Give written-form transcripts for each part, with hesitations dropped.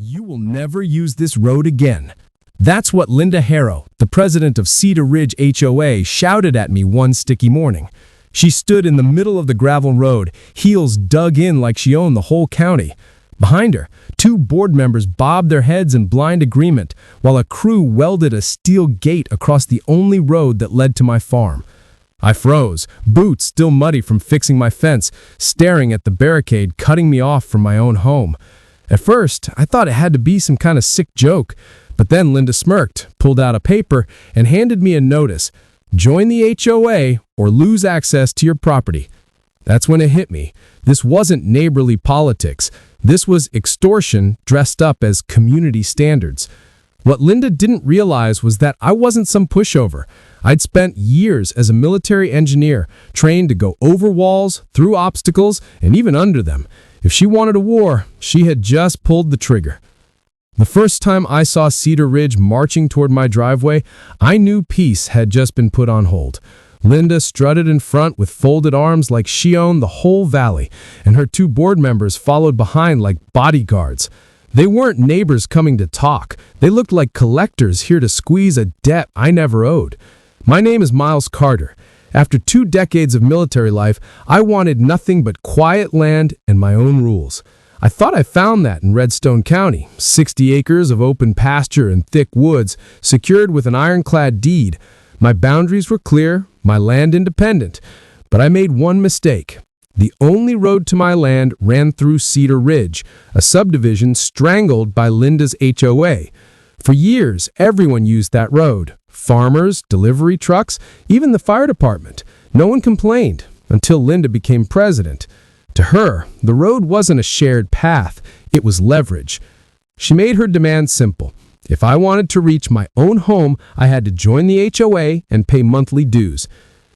You will never use this road again. That's what Linda Harrow, the president of Cedar Ridge HOA, shouted at me one sticky morning. She stood in the middle of the gravel road, heels dug in like she owned the whole county. Behind her, two board members bobbed their heads in blind agreement, while a crew welded a steel gate across the only road that led to my farm. I froze, boots still muddy from fixing my fence, staring at the barricade cutting me off from my own home. At first, I thought it had to be some kind of sick joke, but then Linda smirked, pulled out a paper, and handed me a notice. Join the HOA or lose access to your property. That's when it hit me. This wasn't neighborly politics. This was extortion dressed up as community standards. What Linda didn't realize was that I wasn't some pushover. I'd spent years as a military engineer, trained to go over walls, through obstacles, and even under them. If she wanted a war, she had just pulled the trigger. The first time I saw Cedar Ridge marching toward my driveway, I knew peace had just been put on hold. Linda strutted in front with folded arms like she owned the whole valley, and her two board members followed behind like bodyguards. They weren't neighbors coming to talk. They looked like collectors here to squeeze a debt I never owed. My name is Miles Carter. After 2 decades of military life, I wanted nothing but quiet land and my own rules. I thought I found that in Redstone County, 60 acres of open pasture and thick woods, secured with an ironclad deed. My boundaries were clear, my land independent. But I made one mistake. The only road to my land ran through Cedar Ridge, a subdivision strangled by Linda's HOA. For years, everyone used that road. Farmers, delivery trucks, even the fire department. No one complained until Linda became president. To her, the road wasn't a shared path, it was leverage. She made her demand simple. If I wanted to reach my own home, I had to join the HOA and pay monthly dues.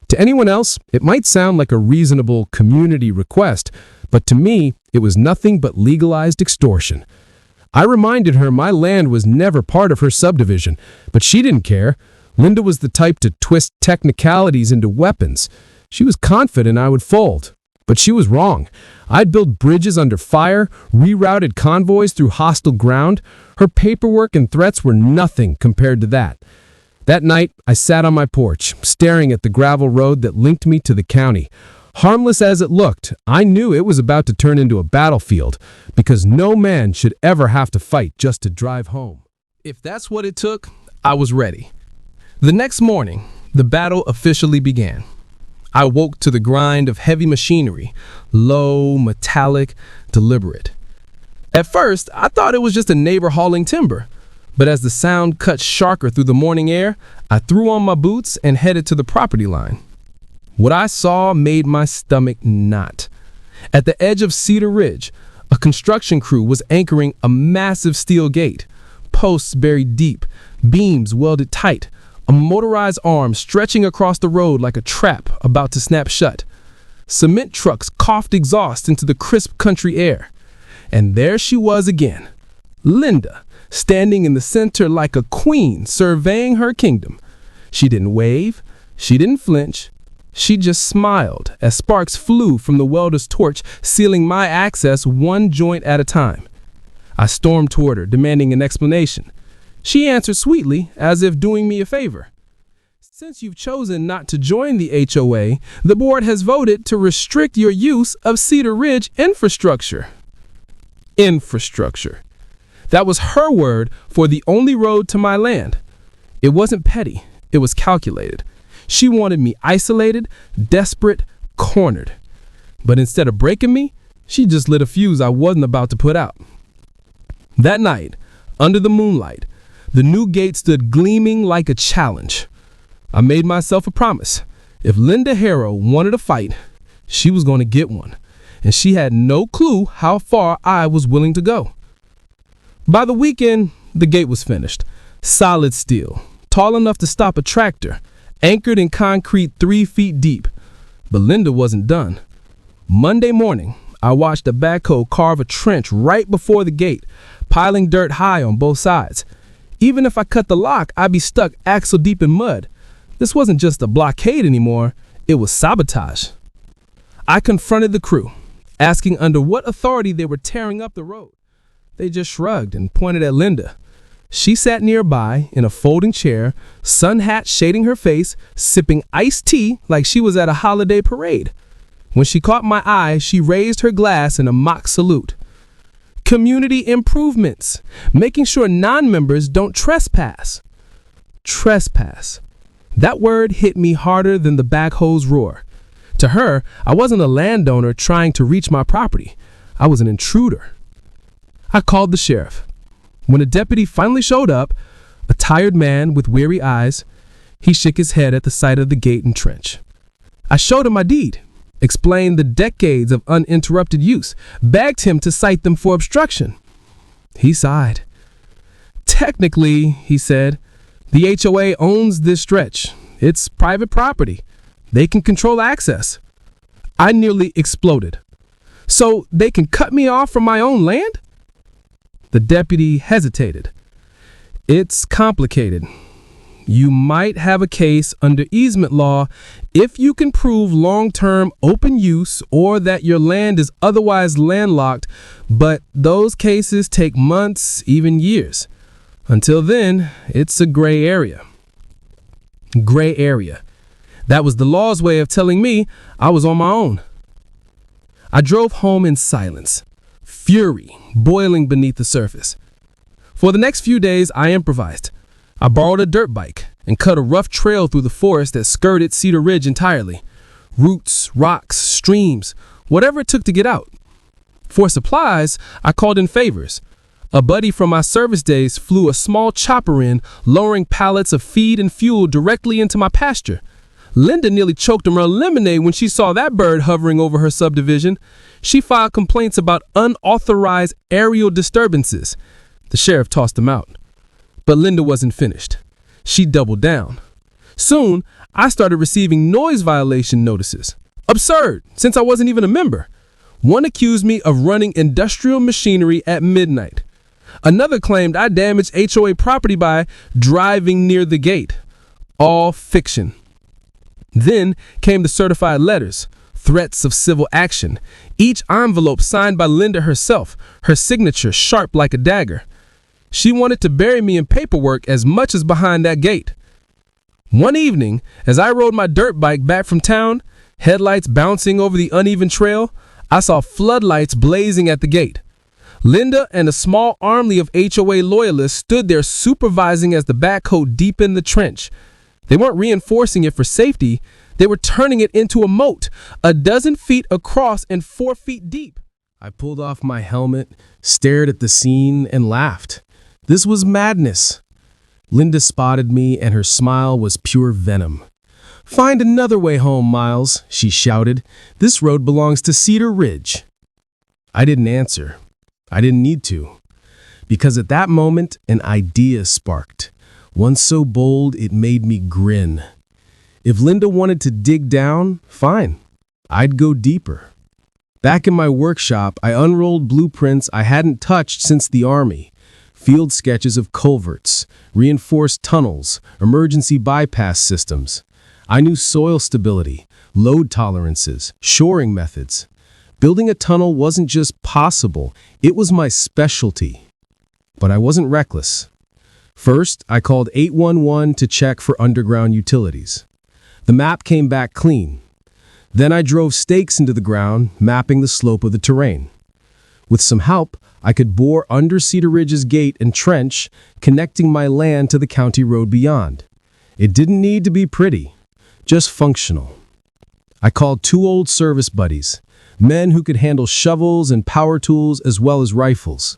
To anyone else, it might sound like a reasonable community request, but to me, it was nothing but legalized extortion. I reminded her my land was never part of her subdivision, but she didn't care. Linda was the type to twist technicalities into weapons. She was confident I would fold, but she was wrong. I'd built bridges under fire, rerouted convoys through hostile ground. Her paperwork and threats were nothing compared to that. That night, I sat on my porch, staring at the gravel road that linked me to the county. Harmless as it looked, I knew it was about to turn into a battlefield, because no man should ever have to fight just to drive home. If that's what it took, I was ready. The next morning, the battle officially began. I woke to the grind of heavy machinery, low, metallic, deliberate. At first, I thought it was just a neighbor hauling timber. But as the sound cut sharper through the morning air, I threw on my boots and headed to the property line. What I saw made my stomach knot. At the edge of Cedar Ridge, a construction crew was anchoring a massive steel gate, posts buried deep, beams welded tight, a motorized arm stretching across the road like a trap about to snap shut. Cement trucks coughed exhaust into the crisp country air. And there she was again, Linda, standing in the center like a queen surveying her kingdom. She didn't wave, she didn't flinch, she just smiled as sparks flew from the welder's torch, sealing my access one joint at a time. I stormed toward her, demanding an explanation. She answered sweetly, as if doing me a favor. Since you've chosen not to join the HOA, the board has voted to restrict your use of Cedar Ridge infrastructure. Infrastructure. That was her word for the only road to my land. It wasn't petty, it was calculated. She wanted me isolated, desperate, cornered. But instead of breaking me, she just lit a fuse I wasn't about to put out. That night, under the moonlight, the new gate stood gleaming like a challenge. I made myself a promise. If Linda Harrow wanted a fight, she was going to get one. And she had no clue how far I was willing to go. By the weekend, the gate was finished. Solid steel, tall enough to stop a tractor, anchored in concrete 3 feet deep. But Linda wasn't done. Monday morning, I watched a backhoe carve a trench right before the gate, piling dirt high on both sides. Even if I cut the lock, I'd be stuck axle deep in mud. This wasn't just a blockade anymore, it was sabotage. I confronted the crew, asking under what authority they were tearing up the road. They just shrugged and pointed at Linda. She sat nearby in a folding chair, sun hat shading her face, sipping iced tea like she was at a holiday parade. When she caught my eye, she raised her glass in a mock salute. Community improvements, making sure non-members don't trespass. Trespass. That word hit me harder than the backhoe's roar. To her, I wasn't a landowner trying to reach my property. I was an intruder. I called the sheriff. When a deputy finally showed up, a tired man with weary eyes, he shook his head at the sight of the gate and trench. I showed him my deed, explained the decades of uninterrupted use, begged him to cite them for obstruction. He sighed. Technically, he said, the HOA owns this stretch. It's private property. They can control access. I nearly exploded. So they can cut me off from my own land? The deputy hesitated. It's complicated. You might have a case under easement law if you can prove long-term open use or that your land is otherwise landlocked, but those cases take months, even years. Until then, it's a gray area. Gray area. That was the law's way of telling me I was on my own. I drove home in silence, fury boiling beneath the surface. For the next few days, I improvised. I borrowed a dirt bike and cut a rough trail through the forest that skirted Cedar Ridge entirely. Roots, rocks, streams, whatever it took to get out. For supplies, I called in favors. A buddy from my service days flew a small chopper in, lowering pallets of feed and fuel directly into my pasture. Linda nearly choked on her lemonade when she saw that bird hovering over her subdivision. She filed complaints about unauthorized aerial disturbances. The sheriff tossed them out. But Linda wasn't finished. She doubled down. Soon, I started receiving noise violation notices. Absurd, since I wasn't even a member. One accused me of running industrial machinery at midnight. Another claimed I damaged HOA property by driving near the gate. All fiction. Then came the certified letters, threats of civil action, each envelope signed by Linda herself, her signature sharp like a dagger. She wanted to bury me in paperwork as much as behind that gate. One evening, as I rode my dirt bike back from town, headlights bouncing over the uneven trail, I saw floodlights blazing at the gate. Linda and a small army of HOA loyalists stood there supervising as the backhoe deepened the trench. They weren't reinforcing it for safety. They were turning it into a moat, 12 feet across and 4 feet deep. I pulled off my helmet, stared at the scene, and laughed. This was madness. Linda spotted me, and her smile was pure venom. "Find another way home, Miles," she shouted. "This road belongs to Cedar Ridge." I didn't answer. I didn't need to. Because at that moment, an idea sparked. One so bold it made me grin. If Linda wanted to dig down, fine. I'd go deeper. Back in my workshop, I unrolled blueprints I hadn't touched since the Army. Field sketches of culverts, reinforced tunnels, emergency bypass systems. I knew soil stability, load tolerances, shoring methods. Building a tunnel wasn't just possible, it was my specialty. But I wasn't reckless. First, I called 811 to check for underground utilities. The map came back clean. Then I drove stakes into the ground, mapping the slope of the terrain. With some help, I could bore under Cedar Ridge's gate and trench, connecting my land to the county road beyond. It didn't need to be pretty, just functional. I called 2 old service buddies, men who could handle shovels and power tools as well as rifles.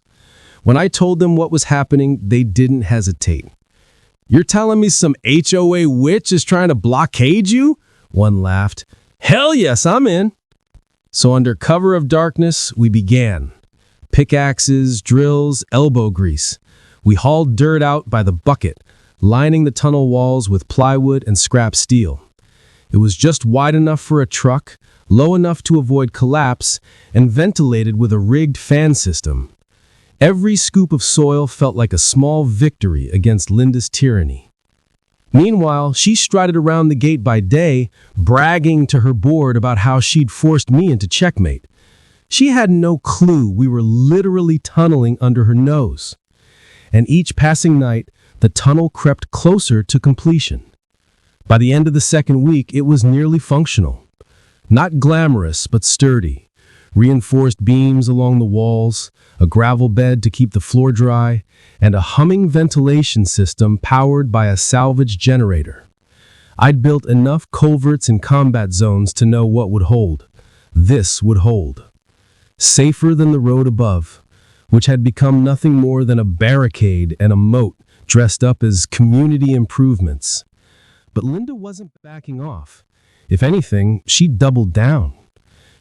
When I told them what was happening, they didn't hesitate. "You're telling me some HOA witch is trying to blockade you?" One laughed. "Hell yes, I'm in." So under cover of darkness, we began. Pickaxes, drills, elbow grease. We hauled dirt out by the bucket, lining the tunnel walls with plywood and scrap steel. It was just wide enough for a truck, low enough to avoid collapse, and ventilated with a rigged fan system. Every scoop of soil felt like a small victory against Linda's tyranny. Meanwhile, she strided around the gate by day, bragging to her board about how she'd forced me into checkmate. She had no clue we were literally tunneling under her nose. And each passing night, the tunnel crept closer to completion. By the end of the second week, it was nearly functional. Not glamorous, but sturdy. Reinforced beams along the walls, a gravel bed to keep the floor dry, and a humming ventilation system powered by a salvage generator. I'd built enough culverts and combat zones to know what would hold. This would hold. Safer than the road above, which had become nothing more than a barricade and a moat dressed up as community improvements. But Linda wasn't backing off. If anything, she doubled down.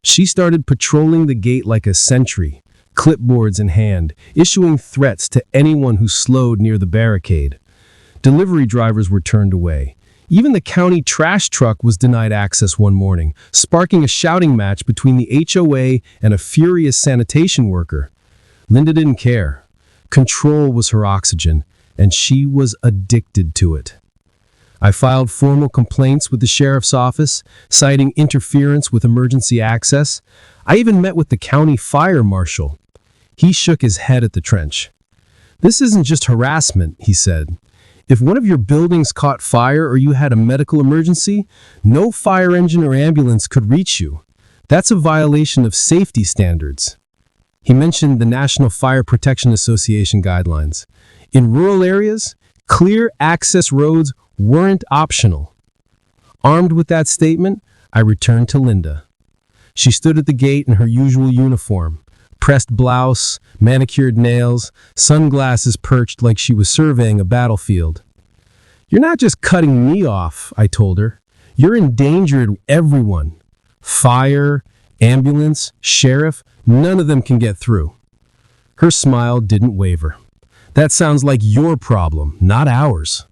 She started patrolling the gate like a sentry, clipboards in hand, issuing threats to anyone who slowed near the barricade. Delivery drivers were turned away. Even the county trash truck was denied access one morning, sparking a shouting match between the HOA and a furious sanitation worker. Linda didn't care. Control was her oxygen, and she was addicted to it. I filed formal complaints with the sheriff's office, citing interference with emergency access. I even met with the county fire marshal. He shook his head at the trench. "This isn't just harassment," he said. "If one of your buildings caught fire or you had a medical emergency, no fire engine or ambulance could reach you. That's a violation of safety standards." He mentioned the National Fire Protection Association guidelines. In rural areas, clear access roads weren't optional. Armed with that statement, I returned to Linda. She stood at the gate in her usual uniform, pressed blouse, manicured nails, sunglasses perched like she was surveying a battlefield. "You're not just cutting me off," I told her. "You're endangering everyone. Fire, ambulance, sheriff, none of them can get through." Her smile didn't waver. "That sounds like your problem, not ours."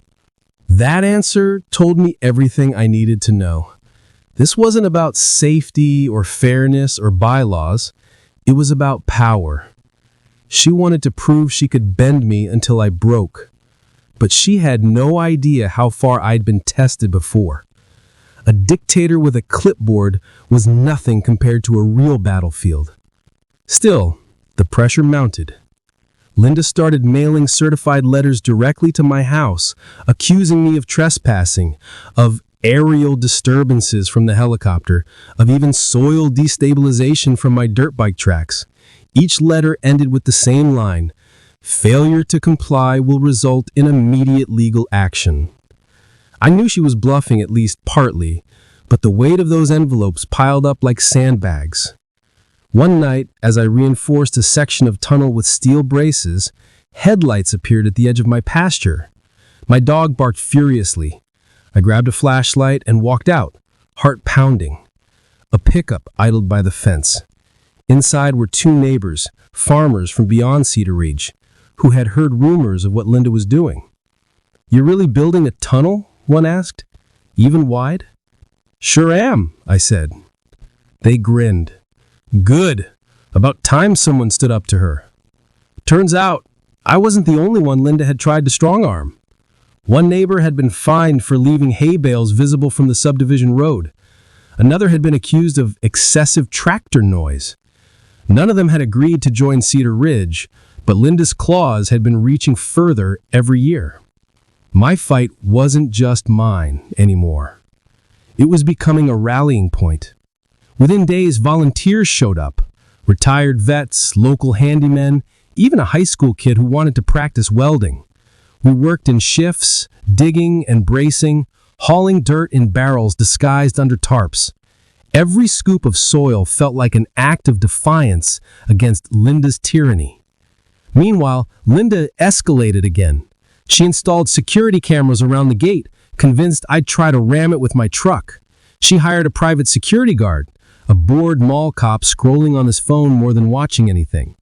That answer told me everything I needed to know. This wasn't about safety or fairness or bylaws. It was about power. She wanted to prove she could bend me until I broke. But she had no idea how far I'd been tested before. A dictator with a clipboard was nothing compared to a real battlefield. Still, the pressure mounted. Linda started mailing certified letters directly to my house, accusing me of trespassing, of aerial disturbances from the helicopter, of even soil destabilization from my dirt bike tracks. Each letter ended with the same line: "Failure to comply will result in immediate legal action." I knew she was bluffing at least partly, but the weight of those envelopes piled up like sandbags. One night, as I reinforced a section of tunnel with steel braces, headlights appeared at the edge of my pasture. My dog barked furiously. I grabbed a flashlight and walked out, heart pounding. A pickup idled by the fence. Inside were two neighbors, farmers from beyond Cedar Ridge, who had heard rumors of what Linda was doing. "You're really building a tunnel?" one asked. "Even wide?" "Sure am," I said. They grinned. Good. About time someone stood up to her. Turns out, I wasn't the only one Linda had tried to strong-arm. One neighbor had been fined for leaving hay bales visible from the subdivision road. Another had been accused of excessive tractor noise. None of them had agreed to join Cedar Ridge, but Linda's claws had been reaching further every year. My fight wasn't just mine anymore. It was becoming a rallying point. Within days, volunteers showed up. Retired vets, local handymen, even a high school kid who wanted to practice welding. We worked in shifts, digging and bracing, hauling dirt in barrels disguised under tarps. Every scoop of soil felt like an act of defiance against Linda's tyranny. Meanwhile, Linda escalated again. She installed security cameras around the gate, convinced I'd try to ram it with my truck. She hired a private security guard, a bored mall cop scrolling on his phone more than watching anything.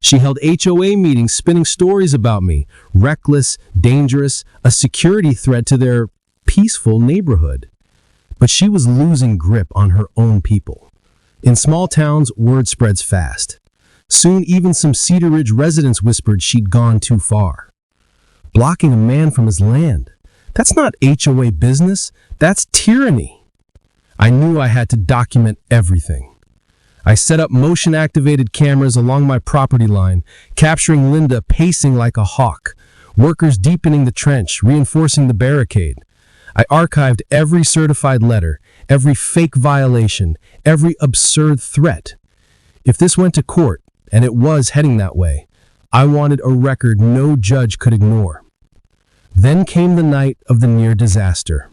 She held HOA meetings spinning stories about me, reckless, dangerous, a security threat to their peaceful neighborhood. But she was losing grip on her own people. In small towns, word spreads fast. Soon, even some Cedar Ridge residents whispered she'd gone too far. Blocking a man from his land. That's not HOA business, that's tyranny. I knew I had to document everything. I set up motion-activated cameras along my property line, capturing Linda pacing like a hawk, workers deepening the trench, reinforcing the barricade. I archived every certified letter, every fake violation, every absurd threat. If this went to court, and it was heading that way, I wanted a record no judge could ignore. Then came the night of the near disaster.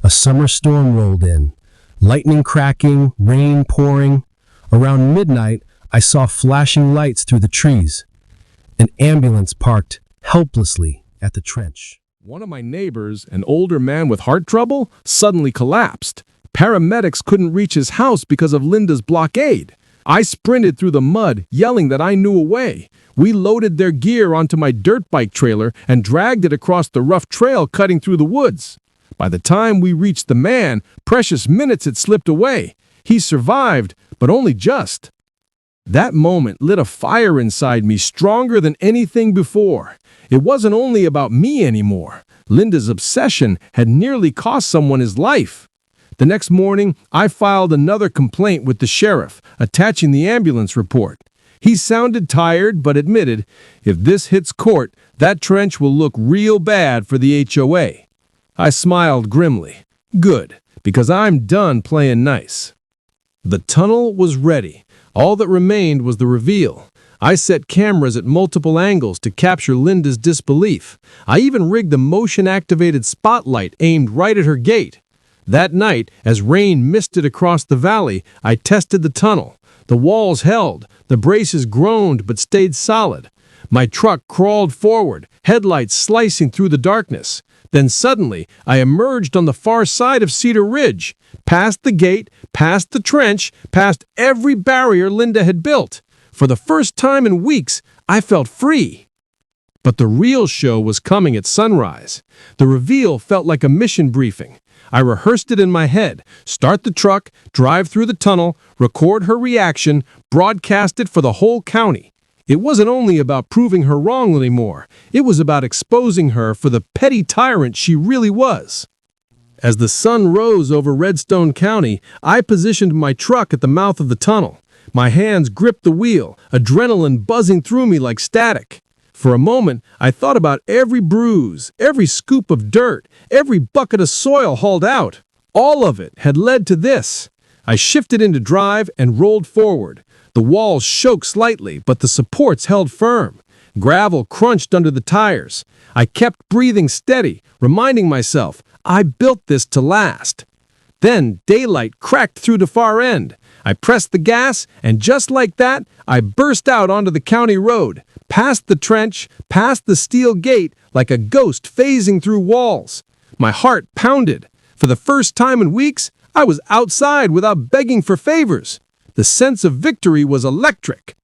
A summer storm rolled in, lightning cracking, rain pouring. Around midnight, I saw flashing lights through the trees. An ambulance parked helplessly at the trench. One of my neighbors, an older man with heart trouble, suddenly collapsed. Paramedics couldn't reach his house because of Linda's blockade. I sprinted through the mud, yelling that I knew a way. We loaded their gear onto my dirt bike trailer and dragged it across the rough trail cutting through the woods. By the time we reached the man, precious minutes had slipped away. He survived, but only just. That moment lit a fire inside me stronger than anything before. It wasn't only about me anymore. Linda's obsession had nearly cost someone his life. The next morning, I filed another complaint with the sheriff, attaching the ambulance report. He sounded tired, but admitted, if this hits court, that trench will look real bad for the HOA. I smiled grimly. Good, because I'm done playing nice. The tunnel was ready. All that remained was the reveal. I set cameras at multiple angles to capture Linda's disbelief. I even rigged the motion-activated spotlight aimed right at her gate. That night, as rain misted across the valley, I tested the tunnel. The walls held, the braces groaned but stayed solid. My truck crawled forward, headlights slicing through the darkness. Then suddenly, I emerged on the far side of Cedar Ridge, past the gate, past the trench, past every barrier Linda had built. For the first time in weeks, I felt free. But the real show was coming at sunrise. The reveal felt like a mission briefing. I rehearsed it in my head, start the truck, drive through the tunnel, record her reaction, broadcast it for the whole county. It wasn't only about proving her wrong anymore. It was about exposing her for the petty tyrant she really was. As the sun rose over Redstone County, I positioned my truck at the mouth of the tunnel. My hands gripped the wheel, adrenaline buzzing through me like static. For a moment, I thought about every bruise, every scoop of dirt, every bucket of soil hauled out. All of it had led to this. I shifted into drive and rolled forward. The walls shook slightly, but the supports held firm. Gravel crunched under the tires. I kept breathing steady, reminding myself, I built this to last. Then daylight cracked through the far end. I pressed the gas, and just like that, I burst out onto the county road, past the trench, past the steel gate, like a ghost phasing through walls. My heart pounded. For the first time in weeks, I was outside without begging for favors. The sense of victory was electric.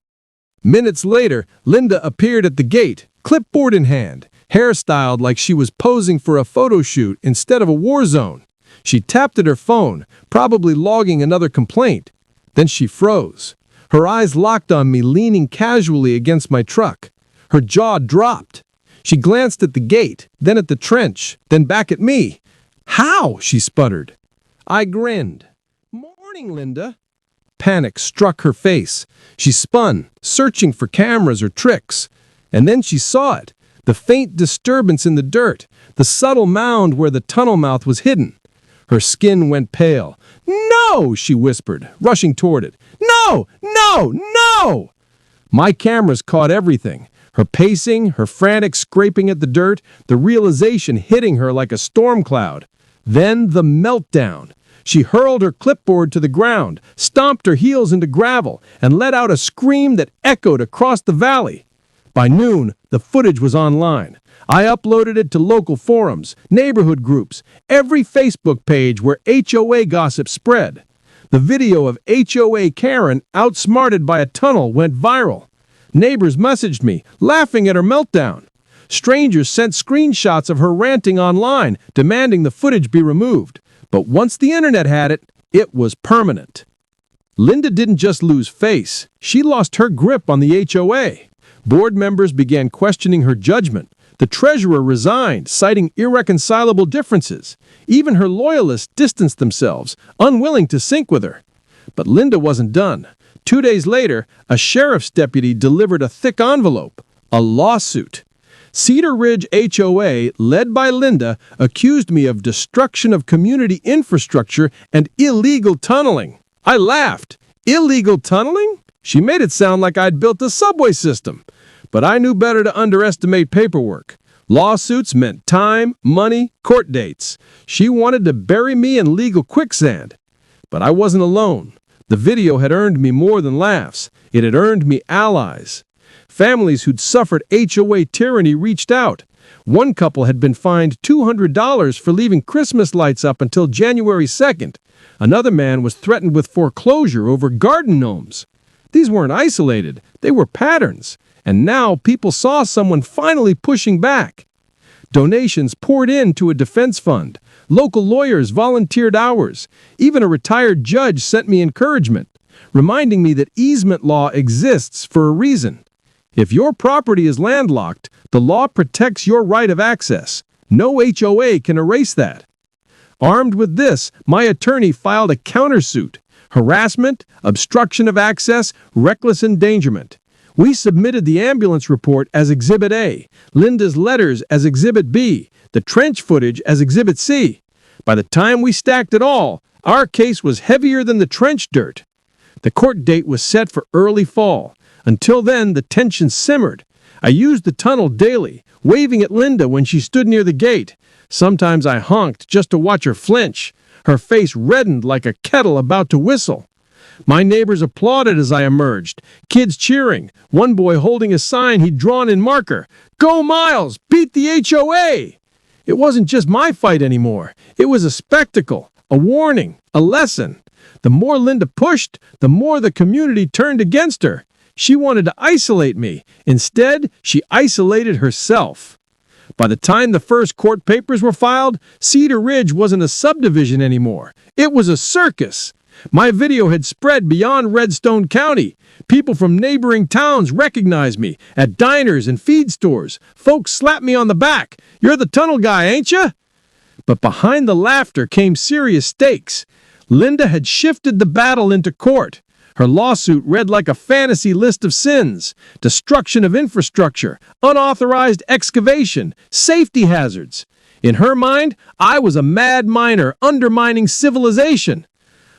Minutes later, Linda appeared at the gate, clipboard in hand, hairstyled like she was posing for a photo shoot instead of a war zone. She tapped at her phone, probably logging another complaint. Then she froze. Her eyes locked on me, leaning casually against my truck. Her jaw dropped. She glanced at the gate, then at the trench, then back at me. "How?" she sputtered. I grinned. "Morning, Linda." Panic struck her face. She spun, searching for cameras or tricks. And then she saw it, the faint disturbance in the dirt, the subtle mound where the tunnel mouth was hidden. Her skin went pale. "No!" she whispered, rushing toward it. "No! No! No!" My cameras caught everything. Her pacing, her frantic scraping at the dirt, the realization hitting her like a storm cloud. Then the meltdown. She hurled her clipboard to the ground, stomped her heels into gravel, and let out a scream that echoed across the valley. By noon, the footage was online. I uploaded it to local forums, neighborhood groups, every Facebook page where HOA gossip spread. The video of HOA Karen outsmarted by a tunnel went viral. Neighbors messaged me, laughing at her meltdown. Strangers sent screenshots of her ranting online, demanding the footage be removed. But once the internet had it, it was permanent. Linda didn't just lose face, she lost her grip on the HOA. Board members began questioning her judgment. The treasurer resigned, citing irreconcilable differences. Even her loyalists distanced themselves, unwilling to sync with her. But Linda wasn't done. 2 days later, a sheriff's deputy delivered a thick envelope, a lawsuit. Cedar Ridge HOA, led by Linda, accused me of destruction of community infrastructure and illegal tunneling. I laughed. Illegal tunneling? She made it sound like I'd built a subway system. But I knew better to underestimate paperwork. Lawsuits meant time, money, court dates. She wanted to bury me in legal quicksand. But I wasn't alone. The video had earned me more than laughs. It had earned me allies. Families who'd suffered HOA tyranny reached out. One couple had been fined $200 for leaving Christmas lights up until January 2nd. Another man was threatened with foreclosure over garden gnomes. These weren't isolated. They were patterns. And now people saw someone finally pushing back. Donations poured into a defense fund. Local lawyers volunteered hours. Even a retired judge sent me encouragement, reminding me that easement law exists for a reason. If your property is landlocked, the law protects your right of access. No HOA can erase that. Armed with this, my attorney filed a countersuit: harassment, obstruction of access, reckless endangerment. We submitted the ambulance report as Exhibit A, Linda's letters as Exhibit B, the trench footage as Exhibit C. By the time we stacked it all, our case was heavier than the trench dirt. The court date was set for early fall. Until then, the tension simmered. I used the tunnel daily, waving at Linda when she stood near the gate. Sometimes I honked just to watch her flinch. Her face reddened like a kettle about to whistle. My neighbors applauded as I emerged, kids cheering, one boy holding a sign he'd drawn in marker. "Go Miles! Beat the HOA!" It wasn't just my fight anymore. It was a spectacle, a warning, a lesson. The more Linda pushed, the more the community turned against her. She wanted to isolate me. Instead, she isolated herself. By the time the first court papers were filed, Cedar Ridge wasn't a subdivision anymore. It was a circus. My video had spread beyond Redstone County. People from neighboring towns recognized me at diners and feed stores. Folks slapped me on the back. "You're the tunnel guy, ain't you?" But behind the laughter came serious stakes. Linda had shifted the battle into court. Her lawsuit read like a fantasy list of sins: destruction of infrastructure, unauthorized excavation, safety hazards. In her mind, I was a mad miner undermining civilization.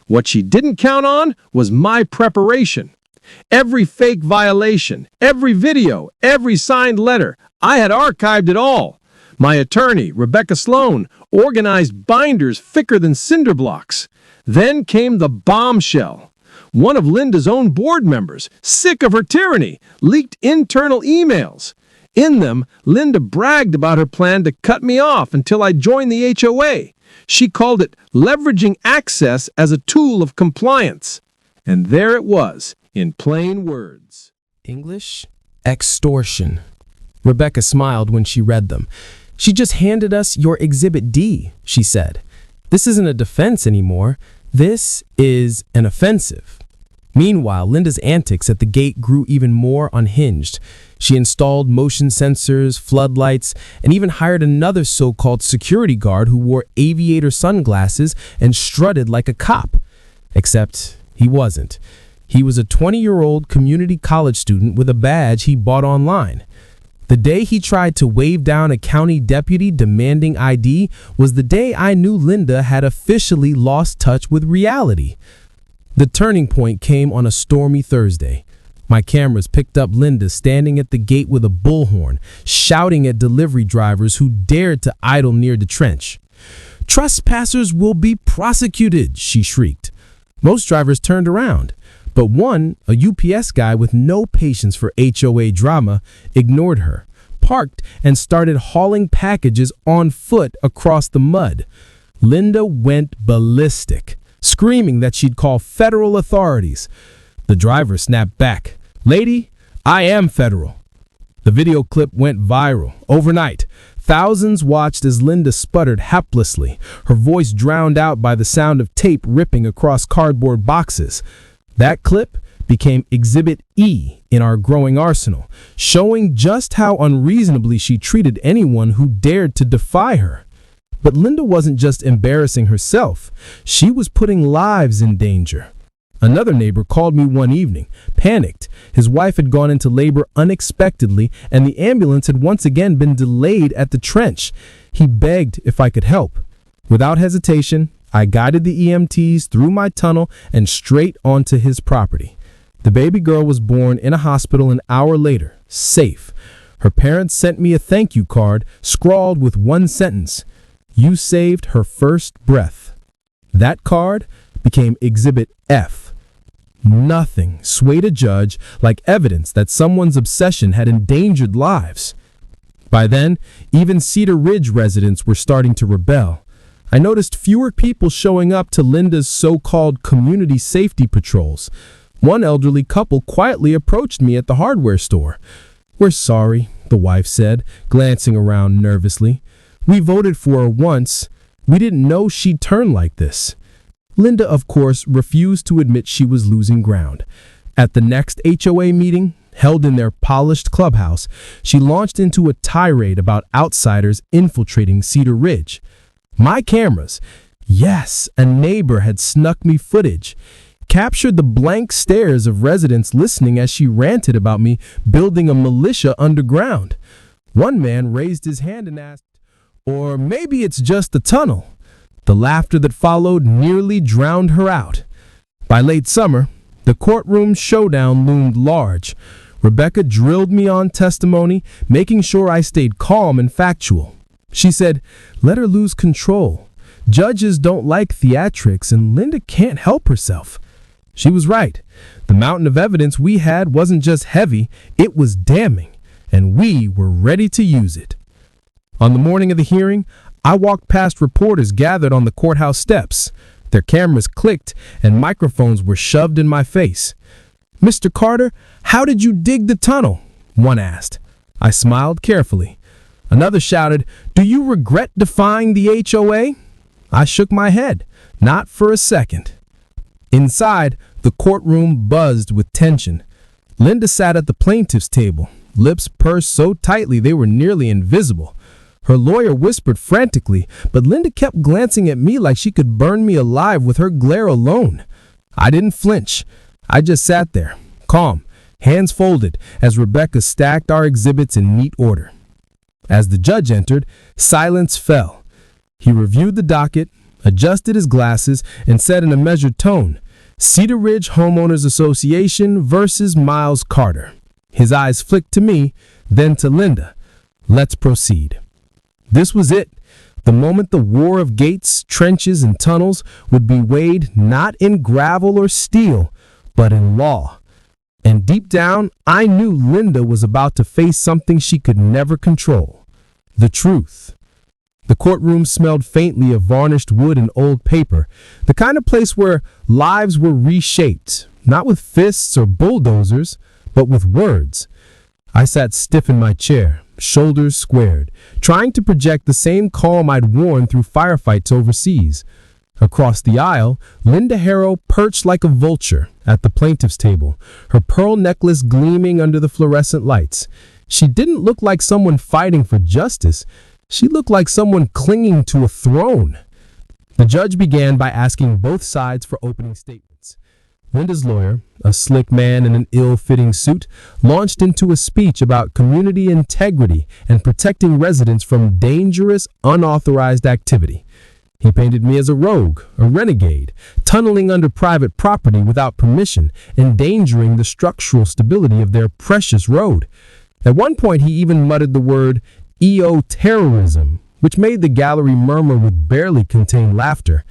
What she didn't count on was my preparation. Every fake violation, every video, every signed letter, I had archived it all. My attorney, Rebecca Sloan, organized binders thicker than cinder blocks. Then came the bombshell. One of Linda's own board members, sick of her tyranny, leaked internal emails. In them, Linda bragged about her plan to cut me off until I joined the HOA. She called it leveraging access as a tool of compliance. And there it was, in plain words. English? Extortion. Rebecca smiled when she read them. "She just handed us your Exhibit D," she said. "This isn't a defense anymore. This is an offensive." Meanwhile, Linda's antics at the gate grew even more unhinged. She installed motion sensors, floodlights, and even hired another so-called security guard who wore aviator sunglasses and strutted like a cop. Except he wasn't. He was a 20-year-old community college student with a badge he bought online. The day he tried to wave down a county deputy demanding ID was the day I knew Linda had officially lost touch with reality. The turning point came on a stormy Thursday. My cameras picked up Linda standing at the gate with a bullhorn, shouting at delivery drivers who dared to idle near the trench. "Trespassers will be prosecuted," she shrieked. Most drivers turned around, but one, a UPS guy with no patience for HOA drama, ignored her, parked, and started hauling packages on foot across the mud. Linda went ballistic, screaming that she'd call federal authorities. The driver snapped back. "Lady, I am federal." The video clip went viral overnight. Thousands watched as Linda sputtered haplessly, her voice drowned out by the sound of tape ripping across cardboard boxes. That clip became Exhibit E in our growing arsenal, showing just how unreasonably she treated anyone who dared to defy her. But Linda wasn't just embarrassing herself. She was putting lives in danger. Another neighbor called me one evening, panicked. His wife had gone into labor unexpectedly, and the ambulance had once again been delayed at the trench. He begged if I could help. Without hesitation, I guided the EMTs through my tunnel and straight onto his property. The baby girl was born in a hospital an hour later, safe. Her parents sent me a thank you card scrawled with one sentence: "You saved her first breath." That card became Exhibit F. Nothing swayed a judge like evidence that someone's obsession had endangered lives. By then, even Cedar Ridge residents were starting to rebel. I noticed fewer people showing up to Linda's so-called community safety patrols. One elderly couple quietly approached me at the hardware store. "We're sorry," the wife said, glancing around nervously. "We voted for her once. We didn't know she'd turn like this." Linda, of course, refused to admit she was losing ground. At the next HOA meeting, held in their polished clubhouse, she launched into a tirade about outsiders infiltrating Cedar Ridge. My cameras, yes, a neighbor had snuck me footage, captured the blank stares of residents listening as she ranted about me building a militia underground. One man raised his hand and asked, "Or maybe it's just a tunnel." The laughter that followed nearly drowned her out. By late summer, the courtroom showdown loomed large. Rebecca drilled me on testimony, making sure I stayed calm and factual. She said, "Let her lose control. Judges don't like theatrics, and Linda can't help herself." She was right. The mountain of evidence we had wasn't just heavy, it was damning, and we were ready to use it. On the morning of the hearing, I walked past reporters gathered on the courthouse steps. Their cameras clicked and microphones were shoved in my face. "Mr. Carter, how did you dig the tunnel?" one asked. I smiled carefully. Another shouted, "Do you regret defying the HOA?" I shook my head, not for a second. Inside, the courtroom buzzed with tension. Linda sat at the plaintiff's table, lips pursed so tightly they were nearly invisible. Her lawyer whispered frantically, but Linda kept glancing at me like she could burn me alive with her glare alone. I didn't flinch. I just sat there, calm, hands folded, as Rebecca stacked our exhibits in neat order. As the judge entered, silence fell. He reviewed the docket, adjusted his glasses, and said in a measured tone, "Cedar Ridge Homeowners Association versus Miles Carter." His eyes flicked to me, then to Linda. "Let's proceed." This was it. The moment the war of gates, trenches, and tunnels would be weighed not in gravel or steel, but in law. And deep down, I knew Linda was about to face something she could never control: the truth. The courtroom smelled faintly of varnished wood and old paper, the kind of place where lives were reshaped, not with fists or bulldozers, but with words. I sat stiff in my chair, shoulders squared, trying to project the same calm I'd worn through firefights overseas. Across the aisle, Linda Harrow perched like a vulture at the plaintiff's table, her pearl necklace gleaming under the fluorescent lights. She didn't look like someone fighting for justice. She looked like someone clinging to a throne. The judge began by asking both sides for opening statements. Linda's lawyer, a slick man in an ill-fitting suit, launched into a speech about community integrity and protecting residents from dangerous, unauthorized activity. He painted me as a rogue, a renegade, tunneling under private property without permission, endangering the structural stability of their precious road. At one point, he even muttered the word "terrorism," which made the gallery murmur with barely contained laughter.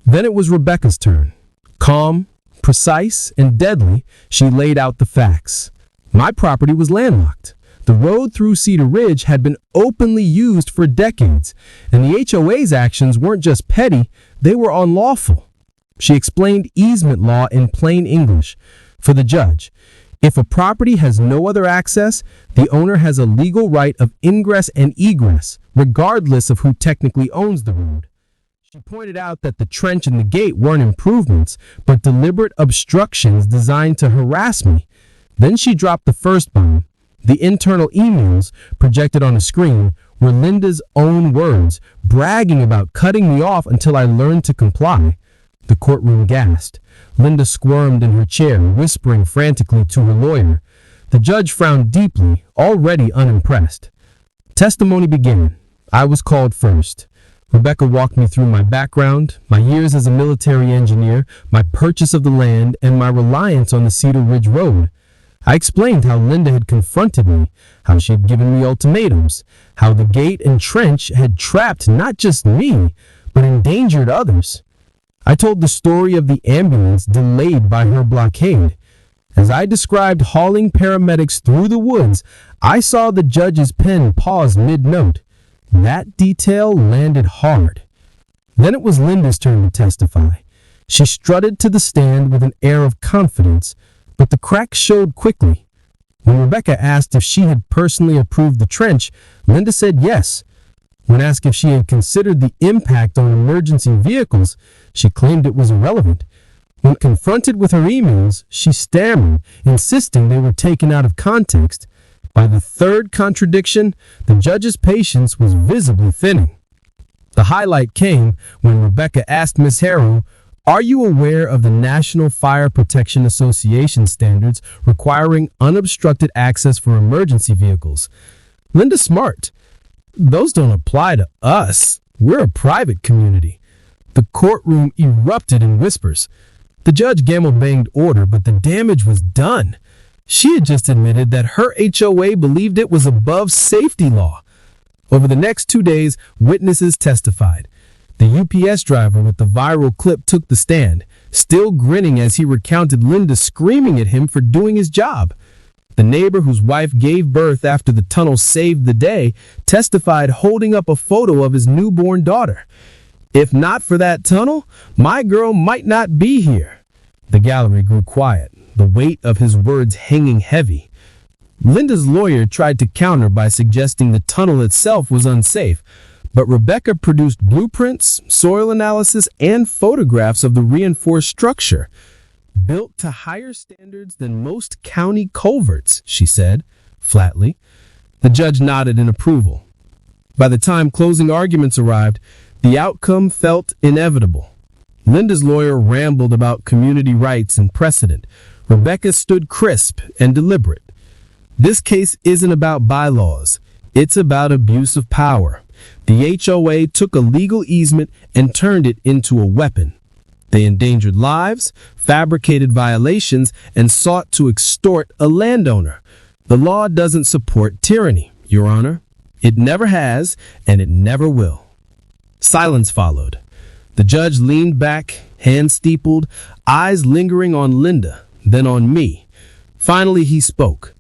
Then it was Rebecca's turn. Calm, precise, and deadly, she laid out the facts. My property was landlocked. The road through Cedar Ridge had been openly used for decades, and the HOA's actions weren't just petty, they were unlawful. She explained easement law in plain English. For the judge, if a property has no other access, the owner has a legal right of ingress and egress, regardless of who technically owns the road. She pointed out that the trench and the gate weren't improvements, but deliberate obstructions designed to harass me. Then she dropped the first bomb. The internal emails, projected on a screen, were Linda's own words, bragging about cutting me off until I learned to comply. The courtroom gasped. Linda squirmed in her chair, whispering frantically to her lawyer. The judge frowned deeply, already unimpressed. Testimony began. I was called first. Rebecca walked me through my background, my years as a military engineer, my purchase of the land, and my reliance on the Cedar Ridge Road. I explained how Linda had confronted me, how she had given me ultimatums, how the gate and trench had trapped not just me, but endangered others. I told the story of the ambulance delayed by her blockade. As I described hauling paramedics through the woods, I saw the judge's pen pause mid-note. That detail landed hard. Then it was Linda's turn to testify. She strutted to the stand with an air of confidence, but the cracks showed quickly. When Rebecca asked if she had personally approved the trench, Linda said yes. When asked if she had considered the impact on emergency vehicles, she claimed it was irrelevant. When confronted with her emails, she stammered, insisting they were taken out of context. By the third contradiction, the judge's patience was visibly thinning. The highlight came when Rebecca asked Ms. Harrow, "Are you aware of the National Fire Protection Association standards requiring unobstructed access for emergency vehicles?" Linda smirked. "Those don't apply to us. We're a private community." The courtroom erupted in whispers. The judge gavel-banged order, but the damage was done. She had just admitted that her HOA believed it was above safety law. Over the next 2 days, witnesses testified. The UPS driver with the viral clip took the stand, still grinning as he recounted Linda screaming at him for doing his job. The neighbor whose wife gave birth after the tunnel saved the day testified, holding up a photo of his newborn daughter. "If not for that tunnel, my girl might not be here." The gallery grew quiet, the weight of his words hanging heavy. Linda's lawyer tried to counter by suggesting the tunnel itself was unsafe, but Rebecca produced blueprints, soil analysis, and photographs of the reinforced structure. "Built to higher standards than most county culverts," she said, flatly. The judge nodded in approval. By the time closing arguments arrived, the outcome felt inevitable. Linda's lawyer rambled about community rights and precedent. Rebecca stood crisp and deliberate. "This case isn't about bylaws. It's about abuse of power. The HOA took a legal easement and turned it into a weapon. They endangered lives, fabricated violations, and sought to extort a landowner. The law doesn't support tyranny, Your Honor. It never has, and it never will." Silence followed. The judge leaned back, hands steepled, eyes lingering on Linda, then on me. Finally, he spoke.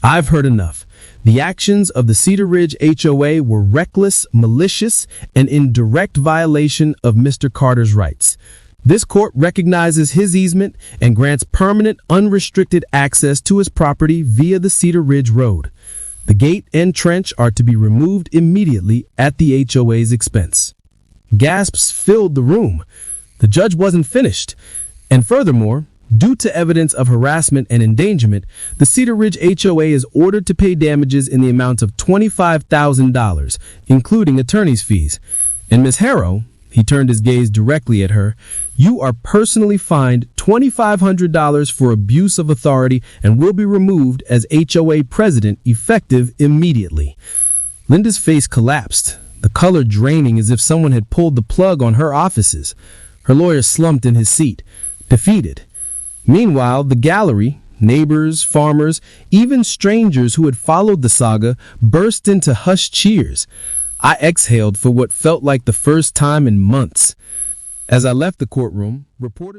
"I've heard enough. The actions of the Cedar Ridge HOA were reckless, malicious, and in direct violation of Mr. Carter's rights. This court recognizes his easement and grants permanent, unrestricted access to his property via the Cedar Ridge Road. The gate and trench are to be removed immediately at the HOA's expense." Gasps filled the room. The judge wasn't finished. And furthermore, due to evidence of harassment and endangerment, the Cedar Ridge HOA is ordered to pay damages in the amount of $25,000, including attorney's fees. And Ms. Harrow, he turned his gaze directly at her, "you are personally fined $2,500 for abuse of authority and will be removed as HOA president effective immediately." Linda's face collapsed, the color draining as if someone had pulled the plug on her offices. Her lawyer slumped in his seat, defeated. Meanwhile, the gallery, neighbors, farmers, even strangers who had followed the saga, burst into hushed cheers. I exhaled for what felt like the first time in months. As I left the courtroom, reporters